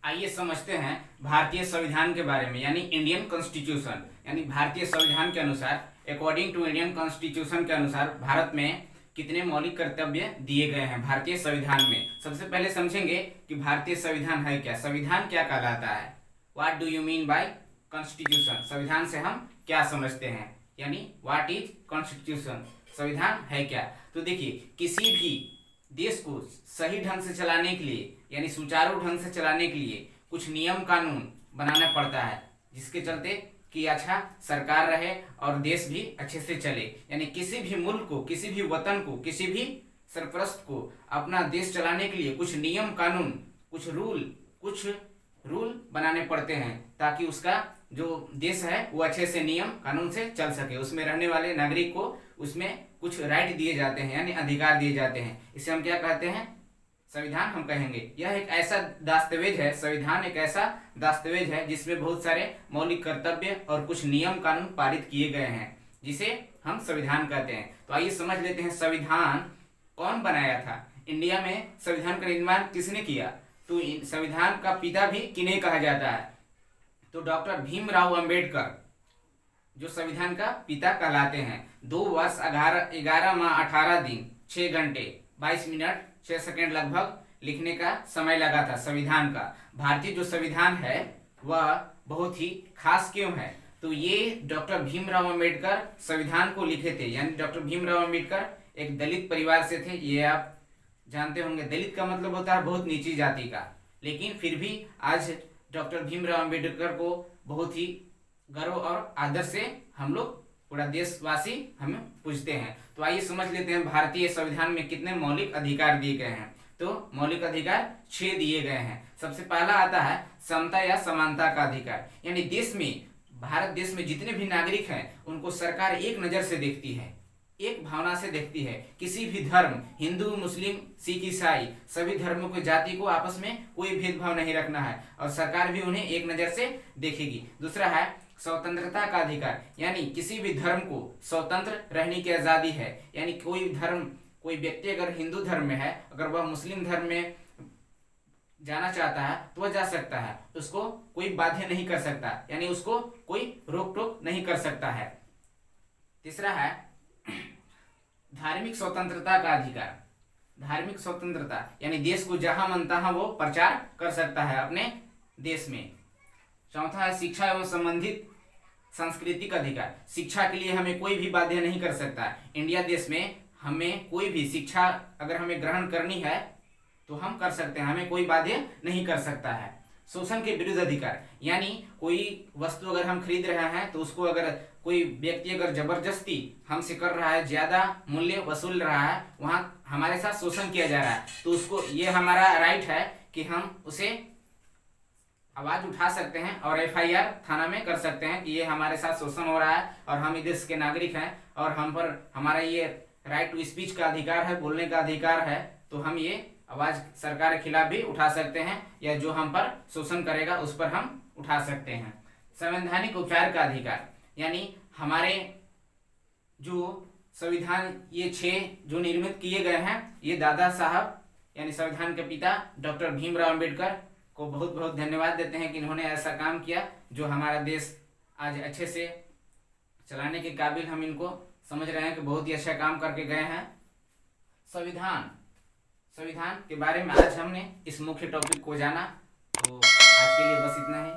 आइए समझते हैं भारतीय संविधान के बारे में, यानी इंडियन कॉन्स्टिट्यूशन। यानी भारतीय संविधान के अनुसार, अकॉर्डिंग टू इंडियन कॉन्स्टिट्यूशन के अनुसार भारत में कितने मौलिक कर्तव्य दिए गए हैं भारतीय संविधान में। सबसे पहले समझेंगे कि भारतीय संविधान है क्या, संविधान क्या कहलाता है। What do you mean by constitution, संविधान से हम क्या समझते हैं, यानी व्हाट इज कॉन्स्टिट्यूशन, संविधान है क्या। तो देखिए, किसी भी देश को सही ढंग से चलाने के लिए, यानी सुचारू ढंग से चलाने के लिए कुछ नियम कानून बनाना पड़ता है, जिसके चलते कि अच्छा सरकार रहे और देश भी अच्छे से चले। यानी किसी भी मुल्क को, किसी भी वतन को, किसी भी सरपरस्त को अपना देश चलाने के लिए कुछ नियम कानून, कुछ रूल बनाने पड़ते हैं, ताकि उसका जो देश है वो अच्छे से नियम कानून से चल सके। उसमें रहने वाले नागरिक को उसमें कुछ राइट दिए जाते हैं, यानी अधिकार दिए जाते हैं। इसे हम क्या कहते हैं, संविधान हम कहेंगे। यह एक ऐसा दस्तावेज है, संविधान एक ऐसा दस्तावेज है जिसमें बहुत सारे मौलिक कर्तव्य और कुछ नियम कानून पारित किए गए हैं, जिसे हम संविधान कहते हैं। तो आइए समझ लेते हैं संविधान कौन बनाया था। इंडिया में संविधान का निर्माण किसने किया, तो संविधान का पिता भी किन्हें कहा जाता है, तो डॉक्टर भीमराव अंबेडकर जो संविधान का पिता कहलाते हैं। 2 वर्ष 11 माह 18 दिन 6 घंटे 22 मिनट 6 सेकंड लगभग लिखने का समय लगा था संविधान का। भारतीय जो संविधान है वह बहुत ही खास क्यों है, तो ये डॉक्टर भीमराव अंबेडकर संविधान को लिखे थे। यानी डॉक्टर भीमराव अंबेडकर एक दलित परिवार से थे, ये आप जानते होंगे। दलित का मतलब होता है बहुत नीची जाति का, लेकिन फिर भी आज डॉक्टर भीमराव अंबेडकर को बहुत ही गर्व और आदर से हम लोग, पूरा देशवासी हमें पूजते हैं। तो आइए समझ लेते हैं भारतीय संविधान में कितने मौलिक अधिकार दिए गए हैं। तो मौलिक अधिकार 6 दिए गए हैं। सबसे पहला आता है समता या समानता का अधिकार, यानी देश में, भारत देश में जितने भी नागरिक हैं उनको सरकार एक नजर से देखती है, एक भावना से देखती है। किसी भी धर्म, हिंदू मुस्लिम सिख ईसाई, सभी धर्मों की जाति को आपस में कोई भेदभाव नहीं रखना है, और सरकार भी उन्हें एक नजर से देखेगी। दूसरा है स्वतंत्रता का अधिकार, यानी किसी भी धर्म को स्वतंत्र रहने की आजादी है। यानी कोई व्यक्ति अगर हिंदू धर्म में है, अगर वह मुस्लिम धर्म में जाना चाहता है तो वह जा सकता है, उसको कोई बाध्य नहीं कर सकता, यानी उसको कोई रोक टोक नहीं कर सकता है। तीसरा है धार्मिक स्वतंत्रता का अधिकार, धार्मिक स्वतंत्रता, यानी देश को जहां मन तहां वो प्रचार कर सकता है अपने देश में। चौथा है शिक्षा एवं संबंधित सांस्कृतिक अधिकार, शिक्षा के लिए हमें कोई भी बाध्य नहीं कर सकता। इंडिया देश में हमें कोई भी शिक्षा अगर हमें ग्रहण करनी है तो हम कर सकते हैं, हमें कोई बाध्य नहीं कर सकता है। शोषण के विरुद्ध अधिकार, यानी कोई वस्तु अगर हम खरीद रहे हैं तो उसको अगर कोई व्यक्ति अगर जबरदस्ती हमसे कर रहा है, ज्यादा मूल्य वसूल रहा है, वहां हमारे साथ शोषण किया जा रहा है, तो उसको, ये हमारा राइट है कि हम उसे आवाज उठा सकते हैं और FIR थाना में कर सकते हैं कि ये हमारे साथ शोषण हो रहा है और हम इस देश के नागरिक हैं और हम पर हमारा ये राइट टू स्पीच का अधिकार है, बोलने का अधिकार है। तो हम ये आवाज सरकार के खिलाफ भी उठा सकते हैं, या जो हम पर शोषण करेगा उस पर हम उठा सकते हैं। संवैधानिक उपचार का अधिकार, यानी हमारे जो संविधान, ये 6 जो निर्मित किए गए हैं, ये दादा साहब यानी संविधान के पिता डॉक्टर भीमराव अंबेडकर को बहुत बहुत धन्यवाद देते हैं कि इन्होंने ऐसा काम किया जो हमारा देश आज अच्छे से चलाने के काबिल, हम इनको समझ रहे हैं कि बहुत ही अच्छा काम करके गए हैं। संविधान के बारे में आज हमने इस मुख्य टॉपिक को जाना। तो आज के लिए बस इतना ही।